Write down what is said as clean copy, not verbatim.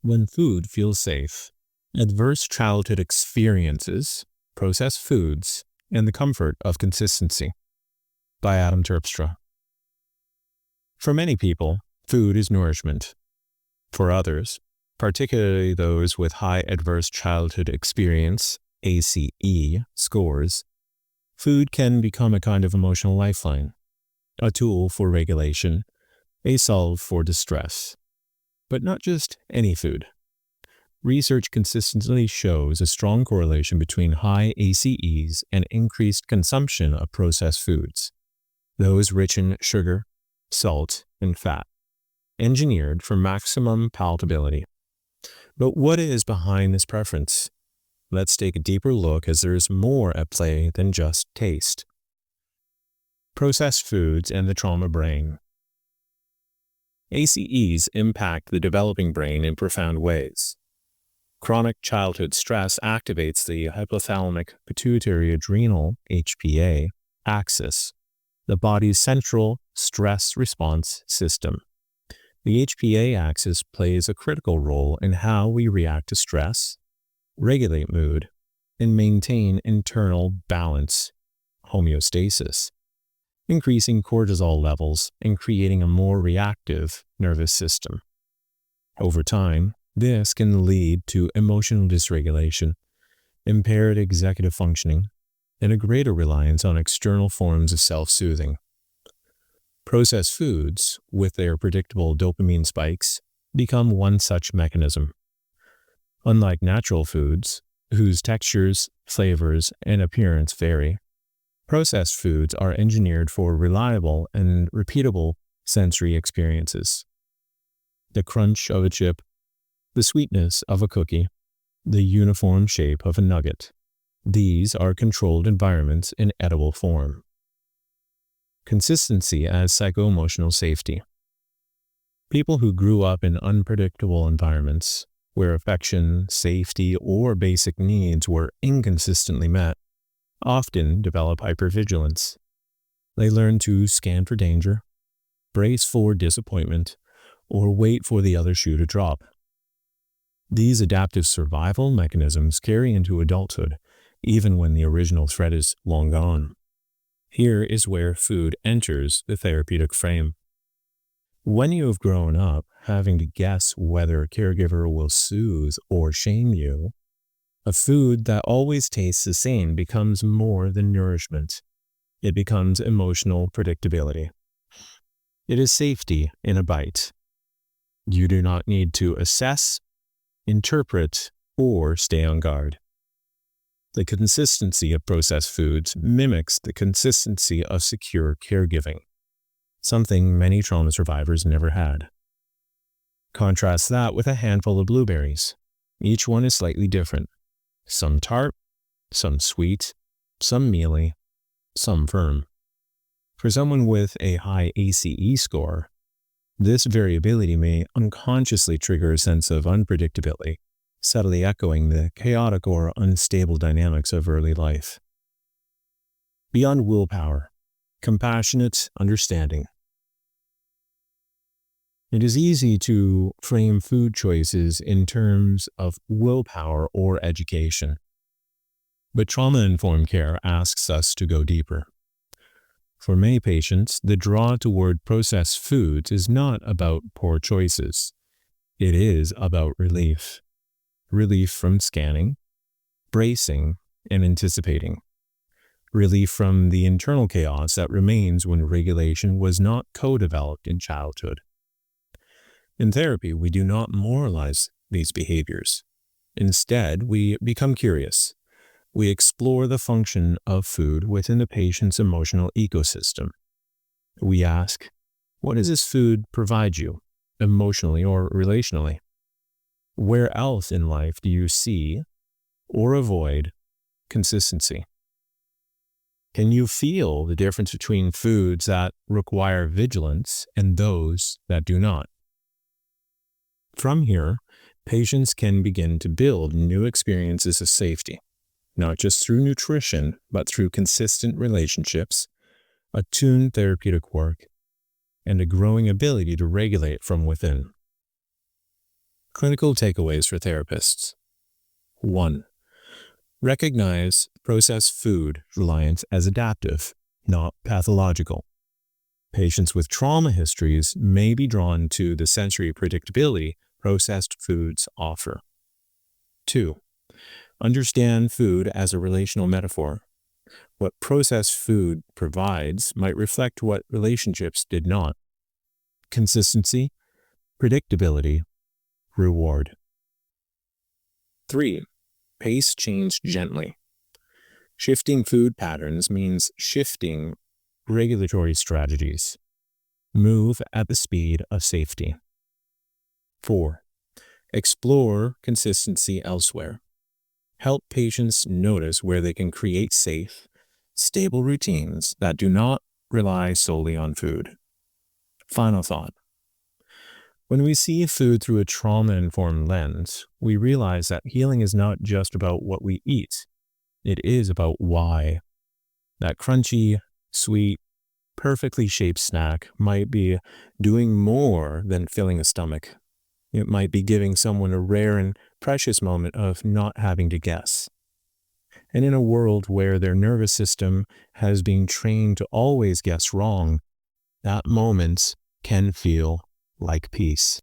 When food feels safe, adverse childhood experiences, processed foods, and the comfort of consistency. By Adam Terpstra. For many people, food is nourishment. For others, particularly those with high adverse childhood experience, ACE, scores, food can become a kind of emotional lifeline, a tool for regulation, a salve for distress. But not just any food. Research consistently shows a strong correlation between high ACEs and increased consumption of processed foods, those rich in sugar, salt, and fat, engineered for maximum palatability. But what is behind this preference? Let's take a deeper look, as there is more at play than just taste. Processed foods and the trauma brain. ACEs impact the developing brain in profound ways. Chronic childhood stress activates the hypothalamic pituitary adrenal HPA axis, the body's central stress response system. The HPA axis plays a critical role in how we react to stress, regulate mood, and maintain internal balance, homeostasis, increasing cortisol levels and creating a more reactive nervous system. Over time, this can lead to emotional dysregulation, impaired executive functioning, and a greater reliance on external forms of self-soothing. Processed foods, with their predictable dopamine spikes, become one such mechanism. Unlike natural foods, whose textures, flavors, and appearance vary, processed foods are engineered for reliable and repeatable sensory experiences. The crunch of a chip, the sweetness of a cookie, the uniform shape of a nugget. These are controlled environments in edible form. Consistency as psycho-emotional safety. People who grew up in unpredictable environments, where affection, safety, or basic needs were inconsistently met, often develop hypervigilance. They learn to scan for danger, brace for disappointment, or wait for the other shoe to drop. These adaptive survival mechanisms carry into adulthood, even when the original threat is long gone. Here is where food enters the therapeutic frame. When you have grown up having to guess whether a caregiver will soothe or shame you, a food that always tastes the same becomes more than nourishment. It becomes emotional predictability. It is safety in a bite. You do not need to assess, interpret, or stay on guard. The consistency of processed foods mimics the consistency of secure caregiving, something many trauma survivors never had. Contrast that with a handful of blueberries. Each one is slightly different. Some tart, some sweet, some mealy, some firm. For someone with a high ACE score, this variability may unconsciously trigger a sense of unpredictability, subtly echoing the chaotic or unstable dynamics of early life. Beyond willpower, compassionate understanding. It is easy to frame food choices in terms of willpower or education. But trauma-informed care asks us to go deeper. For many patients, the draw toward processed foods is not about poor choices. It is about relief. Relief from scanning, bracing, and anticipating. Relief from the internal chaos that remains when regulation was not co-developed in childhood. In therapy, we do not moralize these behaviors. Instead, we become curious. We explore the function of food within the patient's emotional ecosystem. We ask, what does this food provide you, emotionally or relationally? Where else in life do you see or avoid consistency? Can you feel the difference between foods that require vigilance and those that do not? From here, patients can begin to build new experiences of safety, not just through nutrition, but through consistent relationships, attuned therapeutic work, and a growing ability to regulate from within. Clinical takeaways for therapists. 1. Recognize processed food reliance as adaptive, not pathological. Patients with trauma histories may be drawn to the sensory predictability processed foods offer. 2. Understand food as a relational metaphor. What processed food provides might reflect what relationships did not. Consistency, predictability, reward. 3. Pace change gently. Shifting food patterns means shifting regulatory strategies. Move at the speed of safety. 4. Explore consistency elsewhere. Help patients notice where they can create safe, stable routines that do not rely solely on food. Final thought. When we see food through a trauma-informed lens, we realize that healing is not just about what we eat. It is about why. That crunchy, sweet, perfectly shaped snack might be doing more than filling a stomach. It might be giving someone a rare and precious moment of not having to guess. And in a world where their nervous system has been trained to always guess wrong, that moment can feel like peace.